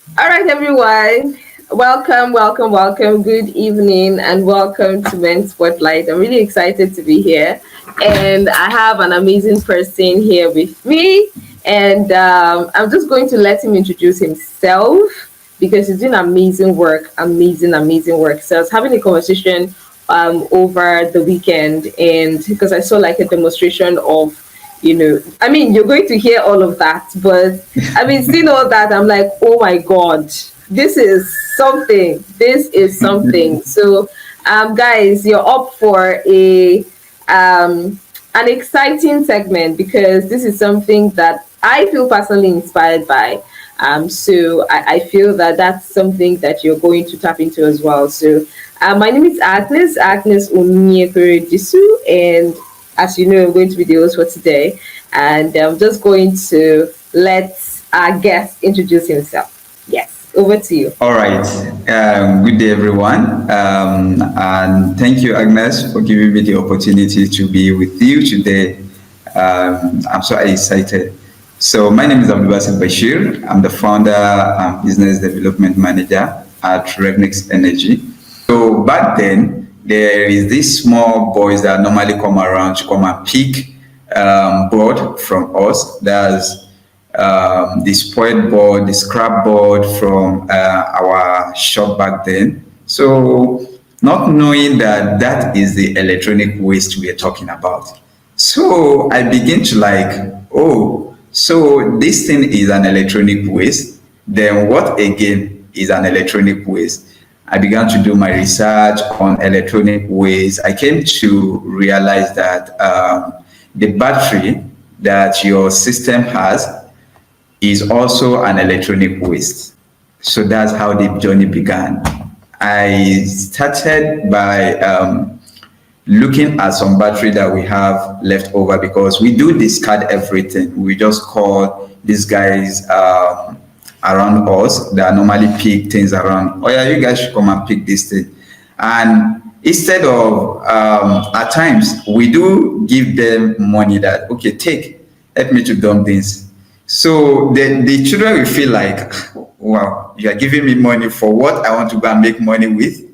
All right, everyone. Welcome. Good evening, and welcome to Men's Spotlight. I'm really excited to be here, and I have an amazing person here with me. And I'm just going to let him introduce himself because he's doing amazing work, amazing work. So I was having a conversation over the weekend, and because I saw like a demonstration of I mean, you're going to hear all of that, but I mean, seeing all that, I'm like, oh my God, this is something. This is something. So, guys, you're up for an exciting segment because this is something that I feel personally inspired by. So I feel that that's something that you're going to tap into as well. So, my name is Agnes Onyekere Disu, and as you know, I'm going to be the host for today, and I'm just going to let our guest introduce himself. Yes, over to you. All right. Good day, everyone. And thank you, Agnes, for giving me the opportunity to be with you today. I'm so excited. So, my name is Abdulbasit Bashir. I'm the founder and business development manager at Revnics Energy. So, back then, there is these small boys that normally come around to come and pick board from us. That's the spoiled board, the scrap board from our shop back then. So, not knowing that that is the electronic waste we are talking about. So, I begin to like, oh, so this thing is an electronic waste. Then, what again is an electronic waste? I began to do my research on electronic waste. I came to realize that the battery that your system has is also an electronic waste. So that's how the journey began. I started by looking at some battery that we have left over because we do discard everything. We just call these guys around us that normally pick things around. Oh yeah, you guys should come and pick this thing. And instead of at times we do give them money that okay, take, help me to dump things. So the children will feel like, wow, you are giving me money for what I want to go and make money with.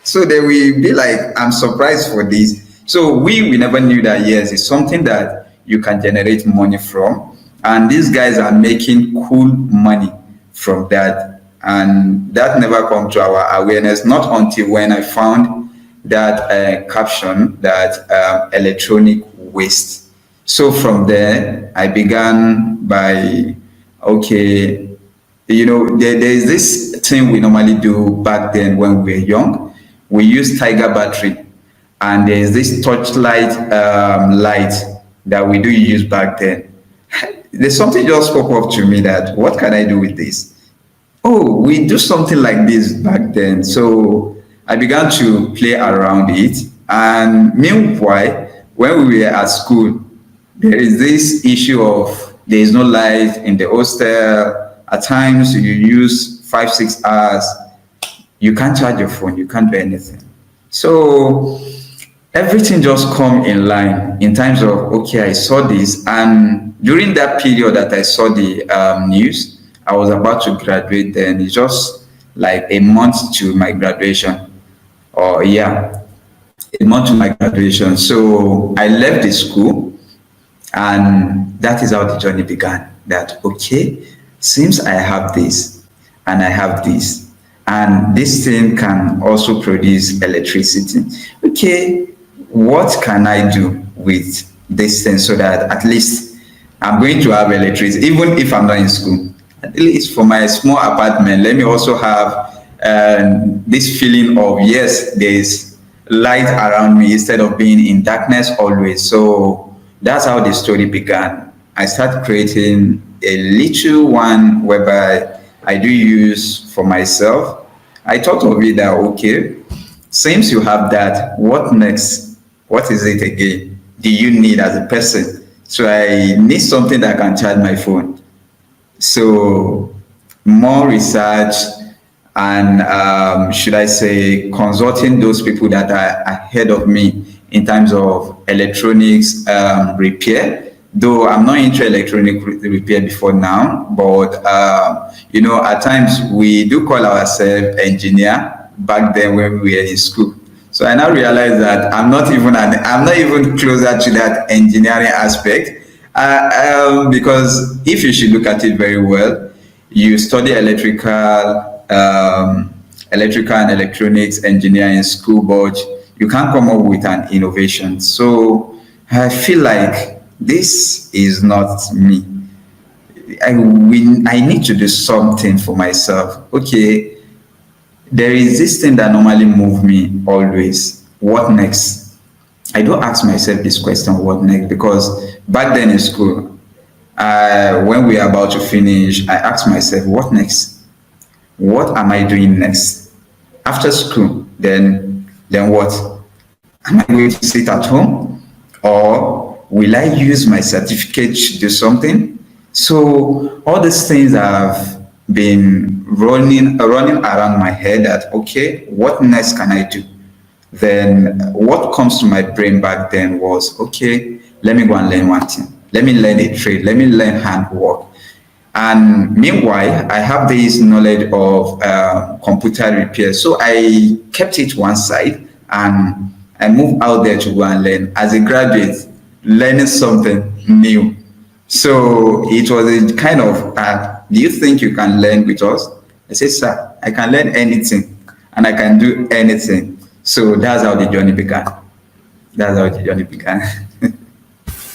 So they will be like, I'm surprised for this. So we never knew that yes, it's something that you can generate money from. And these guys are making cool money from that. And that never come to our awareness, not until when I found that caption that electronic waste. So from there, I began by, okay, there is this thing we normally do back then when we were young. We use Tiger battery, and there is this torchlight light that we do use back then. There's something just pop up to me that what can I do with this? Oh, we do something like this back then. So I began to play around it. And meanwhile, when we were at school, there is this issue of there is no light in the hostel. At times you use 5 6 hours, you can't charge your phone, you can't do anything. So everything just come in line in terms of okay, I saw this, and during that period that I saw the news, I was about to graduate. Then it's just like a month to my graduation, or yeah, a month to my graduation. So I left the school, and that is how the journey began. That okay, since I have this and I have this, and this thing can also produce electricity. Okay, what can I do with this thing so that at least I'm going to have electricity, even if I'm not in school? At least for my small apartment, let me also have this feeling of yes, there's light around me instead of being in darkness always. So that's how the story began. I started creating a little one whereby I do use for myself. I thought of it that okay, since you have that, what next? What is it again? Do you need as a person? So I need something that can charge my phone. So more research and should I say consulting those people that are ahead of me in terms of electronics repair. Though I'm not into electronic repair before now, but at times we do call ourselves engineer back then when we were in school. So I now realize that I'm not even closer to that engineering aspect, because if you should look at it very well, you study electrical and electronics engineering in school, but you can't come up with an innovation. So I feel like this is not me. I need to do something for myself. Okay, there is this thing that normally move me always. What next? I don't ask myself this question, what next? Because back then in school, when we are about to finish, I asked myself, what next? What am I doing next? After school, then what? Am I going to sit at home, or will I use my certificate to do something? So all these things have been running around my head that, okay, what next can I do? Then what comes to my brain back then was, okay, let me go and learn one thing. Let me learn a trade. Let me learn handwork. And meanwhile, I have this knowledge of computer repair. So I kept it one side and I moved out there to go and learn. As a graduate, learning something new. So it was a kind of, do you think you can learn with us? I said, sir, I can learn anything and I can do anything. So that's how the journey began. That's how the journey began.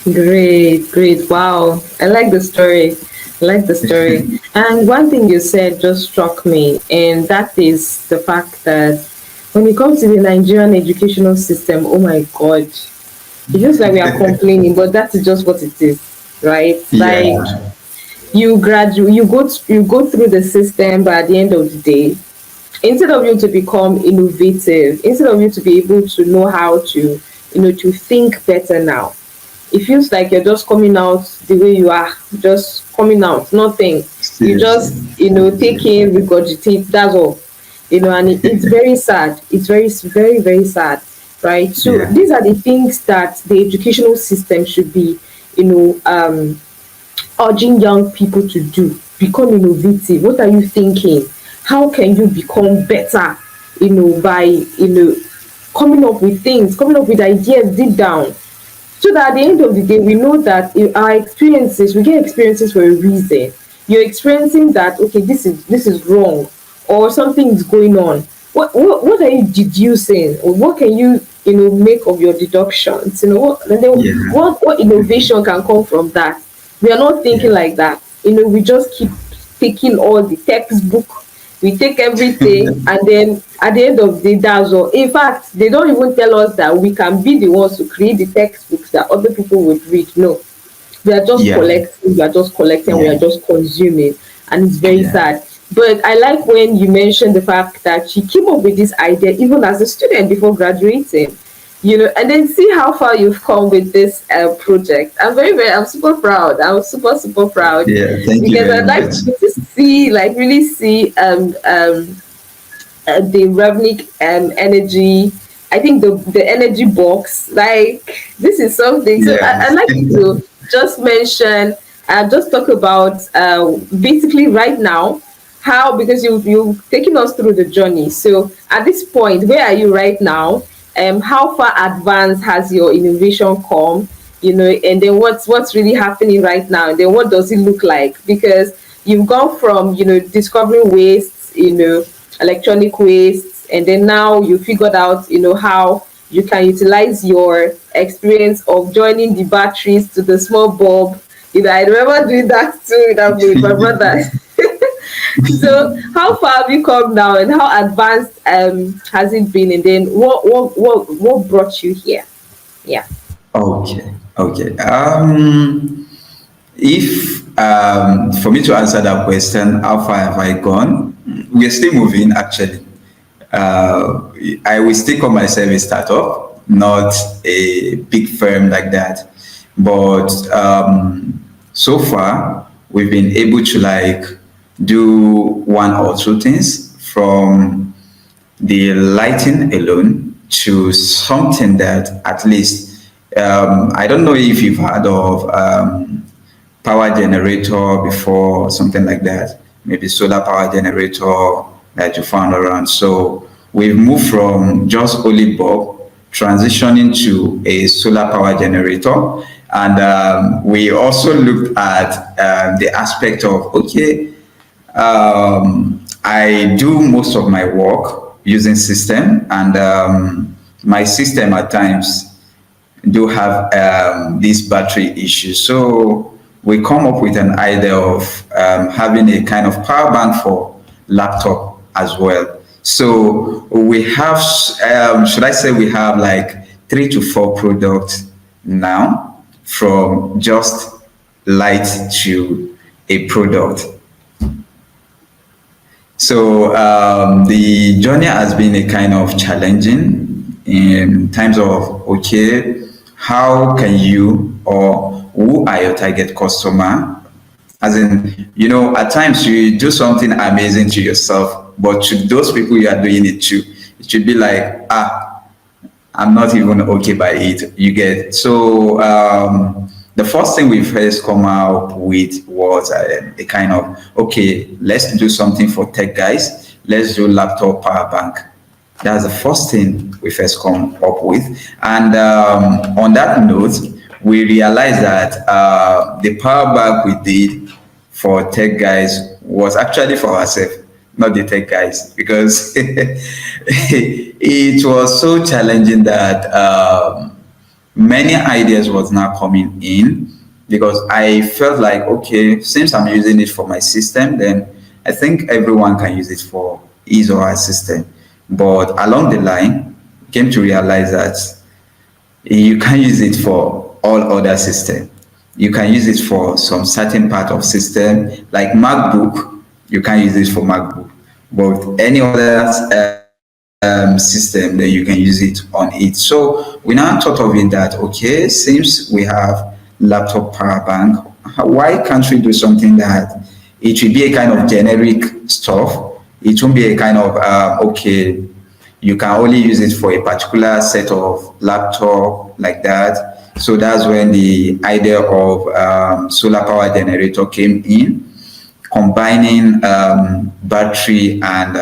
Great, great. Wow. I like the story. I like the story. And one thing you said just struck me, and that is the fact that when it comes to the Nigerian educational system, oh my God, it's just like we are complaining, but that is just what it is, right? Like Yeah. you graduate, you go through the system, but at the end of the day, instead of you to become innovative, instead of you to be able to know how to, to think better now, it feels like you're just coming out the way you are, just coming out, nothing. You Seriously. just, take in, regurgitate, that's all. And it's very sad. It's very, very sad, right? So Yeah. these are the things that the educational system should be, urging young people to do. Become innovative. What are you thinking? How can you become better, by, coming up with things, coming up with ideas deep down, so that at the end of the day we know that our experiences, we get experiences for a reason. You're experiencing that, okay, this is wrong, or something is going on. What are you deducing, or what can you, make of your deductions, and then Yeah. what innovation can come from that? We are not thinking Yeah. like that. We just keep taking all the textbook, we take everything, and then at the end of the day, that's all. In fact, they don't even tell us that we can be the ones to create the textbooks that other people would read. No, Yeah. we are just collecting, we Yeah. are just consuming, and it's very Yeah. sad. But I like when you mentioned the fact that she came up with this idea even as a student before graduating, and then see how far you've come with this project. I'm super proud. I'm super, super proud, Yeah. Thank you because very I'd like much. to see, like, really see the Revnic energy. I think the energy box, like, this is something. So Yeah. I'd like you to just mention, just talk about, basically right now, how, because you've taken us through the journey. So at this point, where are you right now? How far advanced has your innovation come? And then what's really happening right now? And then what does it look like? Because you've gone from, discovering waste, electronic wastes, and then now you figured out, how you can utilize your experience of joining the batteries to the small bulb. I remember doing that too with my brother. So how far have you come now, and how advanced has it been, and then what brought you here? Yeah. Okay. Okay. If For me to answer that question, how far have I gone? We're still moving, actually. Uh, I will still call myself a startup, not a big firm like that. But so far, we've been able to like do one or two things, from the lighting alone to something that at least I don't know if you've heard of power generator before, or something like that. Maybe solar power generator that you found around. So we've moved from just only bulb transitioning to a solar power generator. And we also looked at the aspect of, okay, I do most of my work using system, and my system at times do have these battery issues. So we come up with an idea of having a kind of power bank for laptop as well. So we have, should I say, we have like 3 to 4 products now, from just light to a product. So the journey has been a kind of challenging in terms of, okay, how can you, or who are your target customer? As in, at times you do something amazing to yourself, but to those people you are doing it to, it should be like, I'm not even okay by it. You get. So the first thing we first come out with was a kind of, okay, let's do something for tech guys. Let's do laptop power bank. That's the first thing we first come up with. And on that note, we realized that the power bank we did for tech guys was actually for ourselves, not the tech guys, because it was so challenging that many ideas was now coming in, because I felt like, okay, since I'm using it for my system, then I think everyone can use it for his or her system. But along the line, came to realize that you can use it for all other systems. You can use it for some certain part of system, like MacBook. You can use it for MacBook, but any other system, that you can use it on it. So we now thought of it that, okay, since we have laptop power bank, why can't we do something that it should be a kind of generic stuff? It won't be a kind of okay, you can only use it for a particular set of laptop, like that. So that's when the idea of solar power generator came in, combining battery and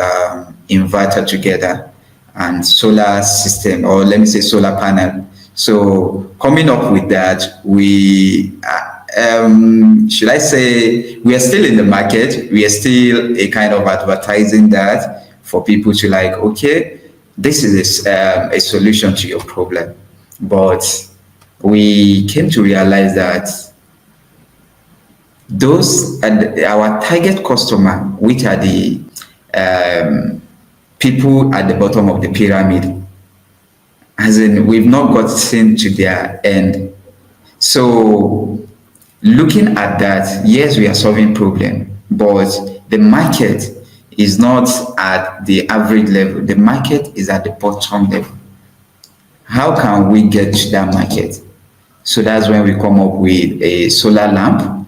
inverter together, and solar system, or let me say solar panel. So coming up with that, we should I say, we are still in the market. We are still a kind of advertising that for people to like, okay, this is a solution to your problem. But we came to realize that those and our target customer, which are the people at the bottom of the pyramid, as in we've not gotten to their end. So looking at that, yes, we are solving problem, but the market is not at the average level. The market is at the bottom level. How can we get to that market? So that's when we come up with a solar lamp.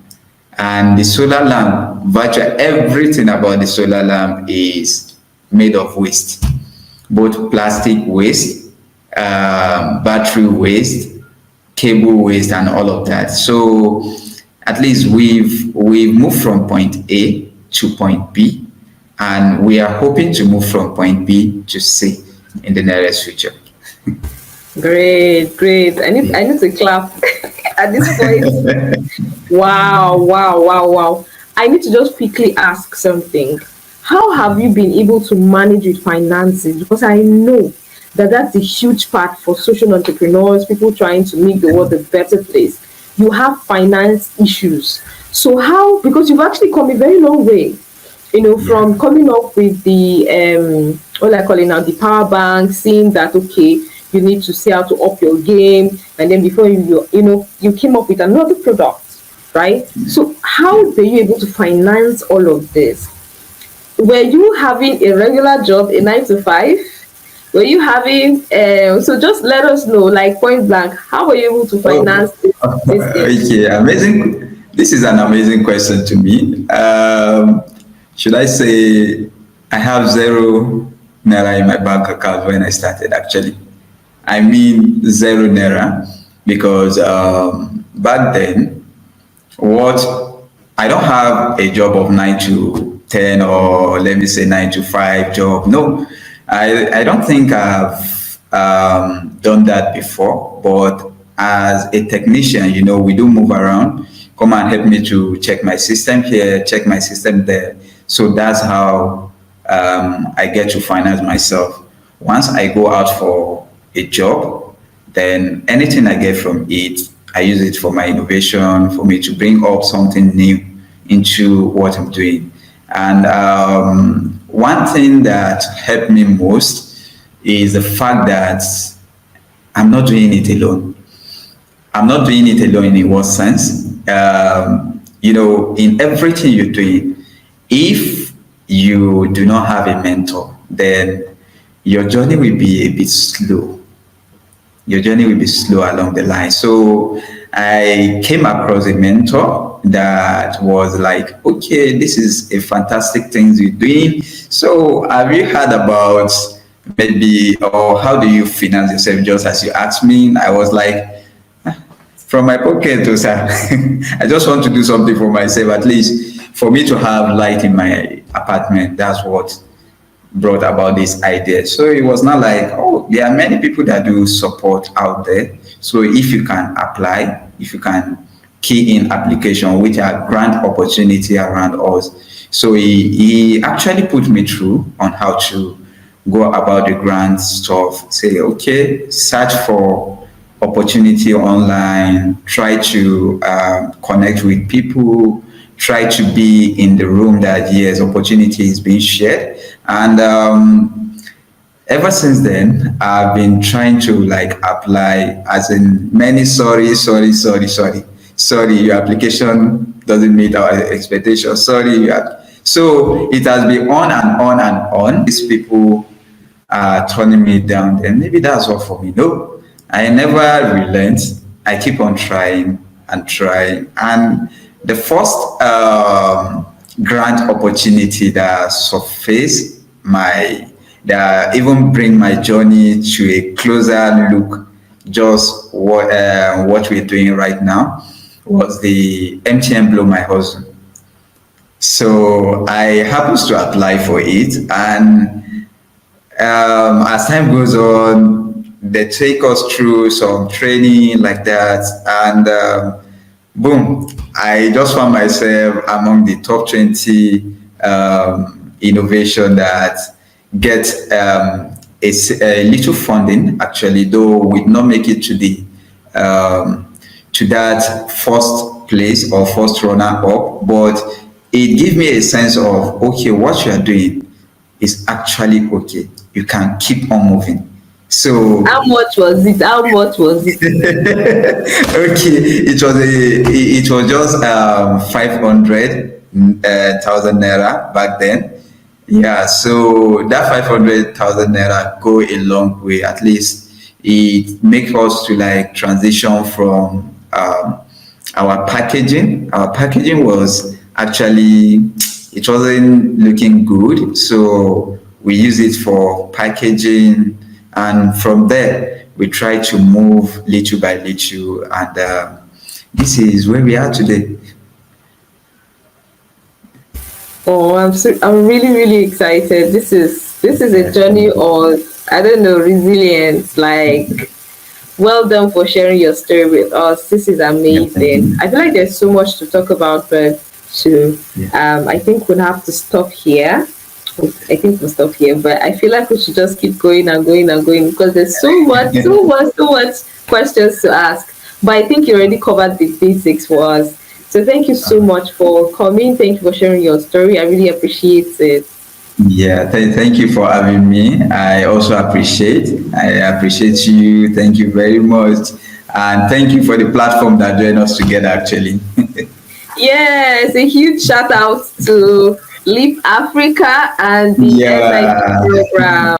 And the solar lamp, virtually everything about the solar lamp is made of waste, both plastic waste, battery waste, cable waste, and all of that. So at least we've moved from point A to point B, and we are hoping to move from point B to C in the nearest future. Great, great. I need to clap at this point. Wow, wow, wow, wow. I need to just quickly ask something. How have you been able to manage with finances? Because I know that that's a huge part for social entrepreneurs, people trying to make the world a better place. You have finance issues. So how, because you've actually come a very long way, Yeah. from coming up with the what I call it now, the power bank, seeing that okay, you need to see how to up your game, and then before you came up with another product, right? So how were you able to finance all of this? Were you having a regular job, a 9 to 5? Were you having so just let us know, like point blank, how were you able to Oh, finance this thing? okay, amazing. This is an amazing question to me. Should I say I have zero naira in my bank account when I started, actually? I mean, zero naira, because back then, what I don't have a job of 9 to 10, or let me say 9 to 5 job. No, I don't think I've done that before. But as a technician, we do move around. Come and help me to check my system here, check my system there. So that's how I get to finance myself. Once I go out for a job, then anything I get from it, I use it for my innovation, for me to bring up something new into what I'm doing. And one thing that helped me most is the fact that I'm not doing it alone. I'm not doing it alone in what sense? In everything you're doing, if you do not have a mentor, then your journey will be a bit slow. Your journey will be slow along the line. So I came across a mentor that was like, okay, this is a fantastic thing you're doing. So have you heard about maybe, or how do you finance yourself? Just as you asked me, I was like, from my pocket to sir, I just want to do something for myself, at least for me to have light in my apartment. That's what brought about this idea. So it was not like, oh, there are many people that do support out there. So if you can apply, if you can key in application, which are grant opportunity around us. So he actually put me through on how to go about the grant stuff. Say, okay, search for opportunity online, try to connect with people, try to be in the room that yes, opportunity is being shared. And ever since then, I've been trying to like apply, as in many sorry, your application doesn't meet our expectations. Sorry, so it has been on and on and on. These people are turning me down, and maybe that's all for me. No, I never relent. I keep on trying and trying. And the first grant opportunity that surfaced that even bring my journey to a closer look, just what we're doing right now, was the MTN Blow My Hustle. So I happens to apply for it, and as time goes on, they take us through some training like that, and boom, I just found myself among the top 20 innovation that get a little funding, actually, though we did not make it to the to that first place or first runner up, but it gave me a sense of, okay, what you are doing is actually okay. You can keep on moving. So How much was it? How much was it? okay, it was just 500,000 naira back then. Yeah, so that 500,000 naira go a long way. At least it makes us to like transition from our packaging. Our packaging was actually, it wasn't looking good, so we use it for packaging, and from there we try to move little by little, and this is where we are today. Oh, I'm really really excited. This is a journey of, I don't know, resilience. Like, well done for sharing your story with us. This is Yeah, thank amazing. you. I feel like there's so much to talk about, but to Yeah. I think we'll have to stop here. I think we'll stop here, but I feel like we should just keep going and going and going, because there's so much, so much, so much questions to ask. But I think you already covered the basics for us. So thank you so much for coming. Thank you for sharing your story. I really appreciate it. Yeah, thank you for having me. I appreciate you. Thank you very much. And thank you for the platform that joined us together actually. Yes, a huge shout out to Leap Africa and the SIP Yeah. program.